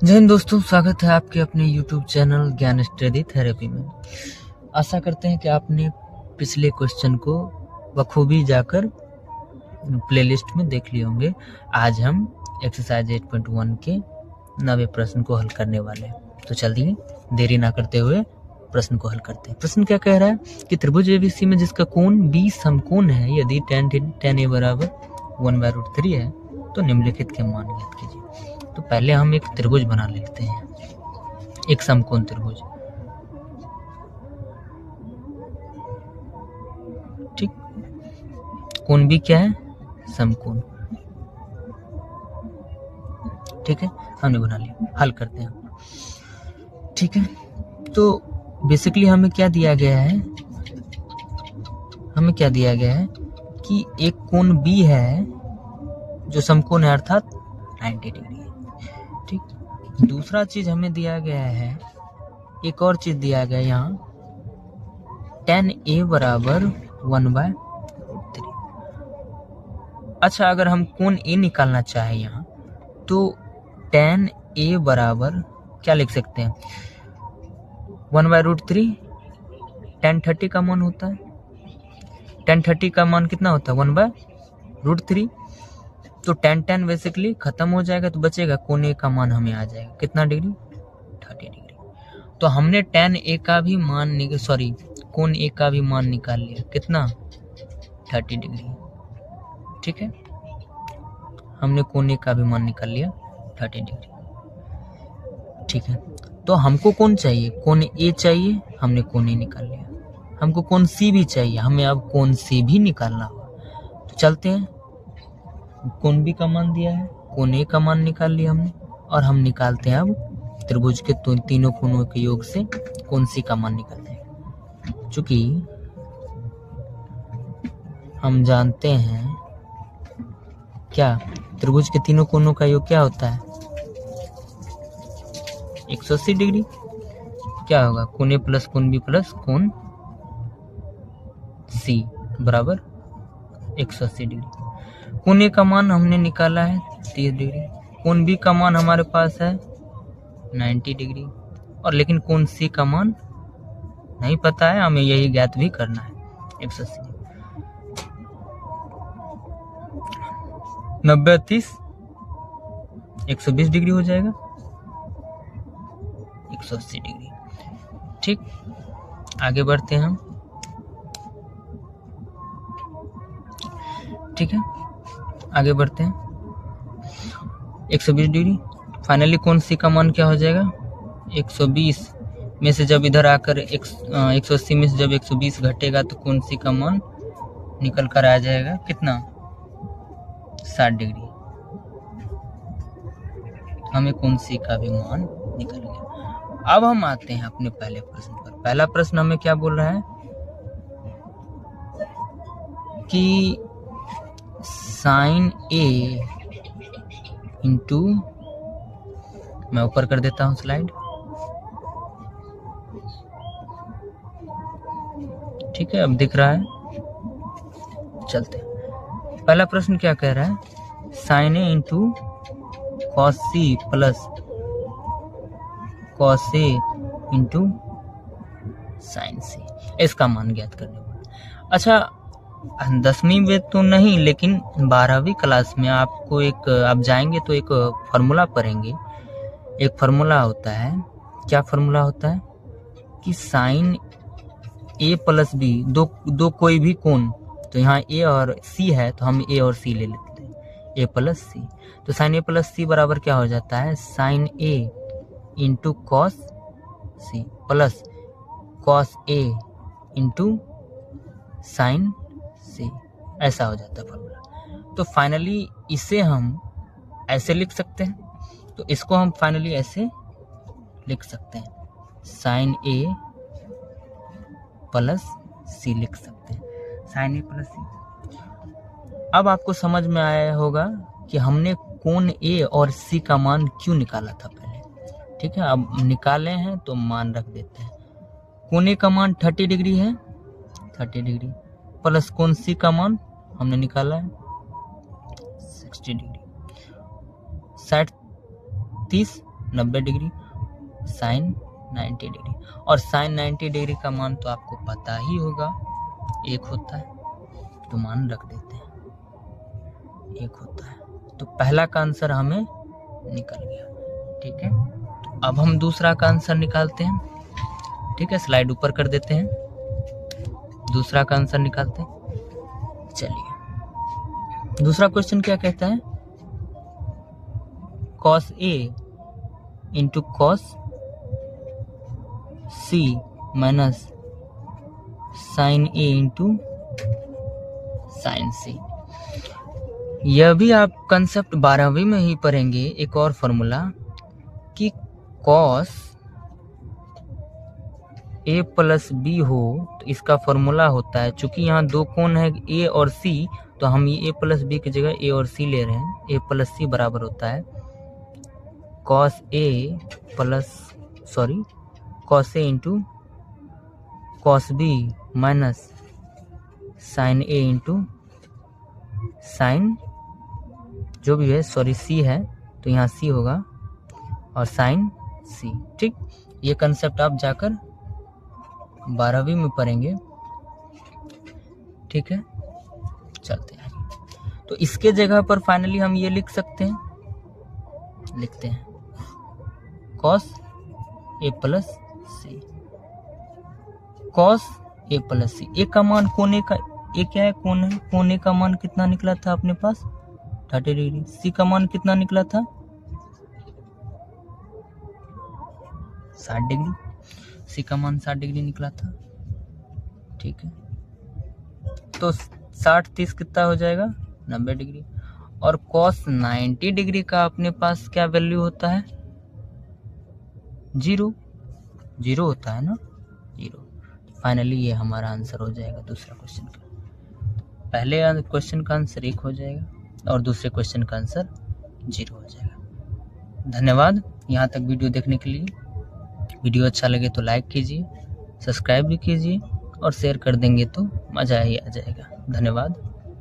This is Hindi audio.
जय हिंद दोस्तों, स्वागत है आपके अपने YouTube चैनल ज्ञान स्टडी थेरेपी में। आशा करते हैं कि आपने पिछले क्वेश्चन को बखूबी जाकर प्लेलिस्ट में देख लिए होंगे। आज हम एक्सरसाइज 8.1 के 9वें प्रश्न को हल करने वाले हैं। तो चलिए देरी ना करते हुए प्रश्न को हल करते हैं। प्रश्न क्या कह रहा है कि त्रिभुज एबीसी में जिसका कोण B समकोण है, यदि tan A बराबर 1/√3 है तो निम्नलिखित के मान ज्ञात कीजिए। तो पहले हम एक त्रिभुज बना लेते हैं, एक समकोण त्रिभुज। ठीक, कोण भी क्या है? समकोण। ठीक है, हमने बना लिया। हल करते हैं। ठीक है, तो बेसिकली हमें क्या दिया गया है? हमें क्या दिया गया है कि एक कोण B है जो समकोण है, अर्थात 90 डिग्री है। ठीक, दूसरा चीज हमें दिया गया है, एक और चीज दिया गया यहाँ, tan A बराबर 1/√3। अच्छा, अगर हम कोण A निकालना चाहे यहाँ तो tan A बराबर क्या लिख सकते हैं? 1/√3 tan 30 का मान होता है। tan 30 का मान कितना होता है? 1/√3। तो tan बेसिकली खत्म हो जाएगा, तो बचेगा कोण A का मान हमें आ जाएगा कितना डिग्री? 30 डिग्री। तो हमने tan A का भी मान कोण A का भी मान निकाल लिया, कितना? 30 डिग्री। ठीक है, हमने कोण A का भी मान निकाल लिया 30 डिग्री। ठीक है, तो हमको कौन चाहिए? कोण A चाहिए, हमने कोण A निकाल लिया। हमको कोण C भी चाहिए, हमें अब कोण C भी निकालना होगा। तो चलते हैं, कोण B का मान दिया है, कोण A का मान निकाल लिया हमने, और हम निकालते हैं अब त्रिभुज के तीनों कोणों के योग से कोण C का मान निकालते हैं। चूंकि हम जानते हैं क्या, त्रिभुज के तीनों कोणों का योग क्या होता है? 180 डिग्री। क्या होगा? कोण A प्लस कोण B प्लस कोण C बराबर 180 डिग्री। कोण A का मान हमने निकाला है 30 डिग्री, कोण B का मान हमारे पास है 90 डिग्री, और लेकिन कोण C का मान नहीं पता है, हमें यही ज्ञात भी करना है। 180 90 30 120 डिग्री हो जाएगा, 180 डिग्री। ठीक, आगे बढ़ते हैं हम। ठीक है, आगे बढ़ते हैं। 120 डिग्री, फाइनली कोण C का मान क्या हो जाएगा? 120 में से जब इधर आकर 180 में से जब 120 घटेगा तो कोण C का मान निकल कर आ जाएगा कितना? 60 डिग्री। हमें कोण C का भी मान निकल गया। अब हम आते हैं अपने पहले प्रश्न पर। पहला प्रश्न हमें क्या बोल रहा है कि sin A इंटू, मैं ऊपर कर देता हूं स्लाइड। ठीक है, अब दिख रहा है। चलते हैं। पहला प्रश्न क्या कह रहा है? sin A into cos C plus cos A into sin C, इसका मान ज्ञात करने वाला। अच्छा, 10वीं में तो नहीं, लेकिन 12वीं क्लास में आपको आप जाएंगे तो एक फार्मूला पढ़ेंगे। एक फार्मूला होता है, क्या फार्मूला होता है कि sin A प्लस B, दो कोई भी कोण, तो यहाँ A और C है तो हम A और C ले लेते हैं, A प्लस C। तो sin A प्लस C बराबर क्या हो जाता है? sin A into cos C plus cos A into sin C, ऐसा हो जाता है फॉर्मूला। तो फाइनली इसे हम ऐसे लिख सकते हैं, तो इसको हम फाइनली ऐसे लिख सकते हैं, sin A प्लस C लिख सकते हैं, sin A प्लस C। अब आपको समझ में आया होगा कि हमने कोण A और C का मान क्यों निकाला था पहले। ठीक है, अब निकाले हैं तो मान रख देते हैं। कोण A का मान 30 डिग्री है, 30 डिग्री प्लस कोण C का मान हमने निकाला है 60 डिग्री। 60 30 90 degree, sine 90 degree. और साइन 90 डिग्री का मान तो आपको पता ही होगा, 1 होता है, तो मान रख देते हैं 1 होता है। तो पहला का आंसर हमें निकल गया। ठीक है, तो अब हम दूसरा का आंसर निकालते हैं। ठीक है, स्लाइड ऊपर कर देते हैं, दूसरा का आंसर निकालते हैं। चलिए, दूसरा क्वेश्चन क्या कहता है, cos A into cos C minus sin A into sin C। यह भी आप कंसेप्ट 12वीं में ही पढ़ेंगे। एक और फॉर्मूला कि cos A प्लस B हो तो इसका फॉर्मूला होता है, चूंकि यहाँ दो कोण है A और C, तो हम ये A प्लस B की जगह A और C ले रहे हैं। A प्लस C बराबर होता है cos A into cos B minus sin A into sin जो भी है, C है तो यहाँ C होगा और sin C। ठीक, ये कंसेप्ट आप जाकर 12वीं में पढ़ेंगे। ठीक है, चलते हैं। तो इसके जगह पर फाइनली हम ये लिख सकते हैं, लिखते हैं cos A plus C, cos A plus C। ए का मान कोने का, ए क्या है, कोण है, कोने का मान कितना निकला था अपने पास 30 डिग्री। C का मान कितना निकला था 60 डिग्री। C का मान 60 डिग्री निकला था। ठीक है, तो 60-30 कितना हो जाएगा 90 डिग्री। और cos 90 डिग्री का अपने पास क्या वैल्यू होता है, 0 होता है ना, 0। फाइनली ये हमारा आंसर हो जाएगा दूसरा क्वेश्चन का। पहले क्वेश्चन का आंसर 1 हो जाएगा और दूसरे क्वेश्चन का आंसर 0 हो जाएगा। धन्यवाद यहाँ तक वीडियो देखने के लिए। वीडियो अच्छा लगे तो लाइक कीजिए, सब्सक्राइब भी कीजिए और शेयर कर देंगे तो मज़ा ही आ जाएगा। धन्यवाद।